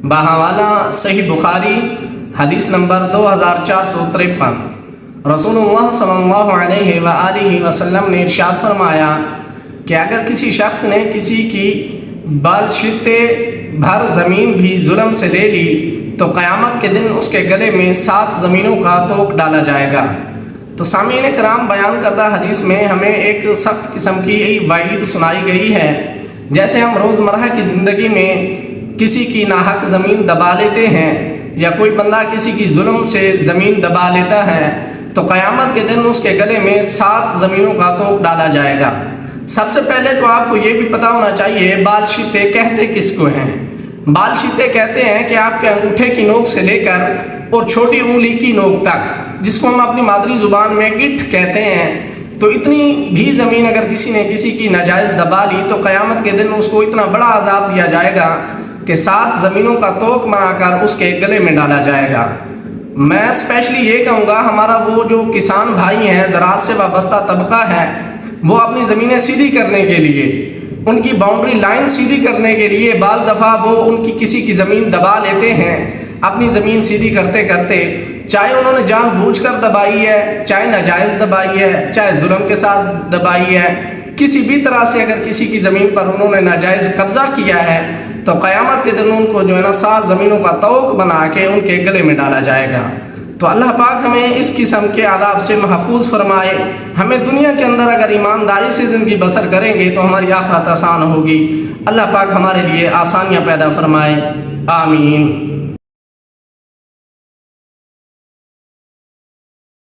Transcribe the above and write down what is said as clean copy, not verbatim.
بہوالا صحیح بخاری حدیث نمبر 2453، رسول اللہ صلی اللہ علیہ وآلہ وسلم نے ارشاد فرمایا کہ اگر کسی شخص نے کسی کی بالشتے بھر زمین بھی ظلم سے لے لی تو قیامت کے دن اس کے گلے میں 7 زمینوں کا توق ڈالا جائے گا۔ تو سامعین کرام، بیان کردہ حدیث میں ہمیں ایک سخت قسم کی وعید سنائی گئی ہے۔ جیسے ہم روزمرہ کی زندگی میں کسی کی ناحق زمین دبا لیتے ہیں یا کوئی بندہ کسی کی ظلم سے زمین دبا لیتا ہے تو قیامت کے دن اس کے گلے میں 7 زمینوں کا توق ڈالا جائے گا۔ سب سے پہلے تو آپ کو یہ بھی پتہ ہونا چاہیے بالشتے کہتے کس کو ہیں۔ بالشتے کہتے ہیں کہ آپ کے انگوٹھے کی نوک سے لے کر اور چھوٹی انگلی کی نوک تک، جس کو ہم اپنی مادری زبان میں گٹھ کہتے ہیں، تو اتنی بھی زمین اگر کسی نے کسی کی ناجائز دبا لی تو قیامت کے دن اس کو اتنا بڑا عذاب دیا جائے گا کہ 7 زمینوں کا توق بنا کر اس کے گلے میں ڈالا جائے گا۔ میں اسپیشلی یہ کہوں گا، ہمارا وہ جو کسان بھائی ہیں، زراعت سے وابستہ طبقہ ہے، وہ اپنی زمینیں سیدھی کرنے کے لیے، ان کی باؤنڈری لائن سیدھی کرنے کے لیے بعض دفعہ وہ ان کی کسی کی زمین دبا لیتے ہیں۔ اپنی زمین سیدھی کرتے کرتے، چاہے انہوں نے جان بوجھ کر دبائی ہے، چاہے ناجائز دبائی ہے، چاہے ظلم کے ساتھ دبائی ہے، کسی بھی طرح سے اگر کسی کی زمین پر انہوں نے ناجائز قبضہ کیا ہے تو قیامت کے دن ان کو جو ہے نا 7 زمینوں کا توق بنا کے ان کے گلے میں ڈالا جائے گا۔ تو اللہ پاک ہمیں اس قسم کے عذاب سے محفوظ فرمائے۔ ہمیں دنیا کے اندر اگر ایمانداری سے زندگی بسر کریں گے تو ہماری آخرت آسان ہوگی۔ اللہ پاک ہمارے لیے آسانیاں پیدا فرمائے، آمین۔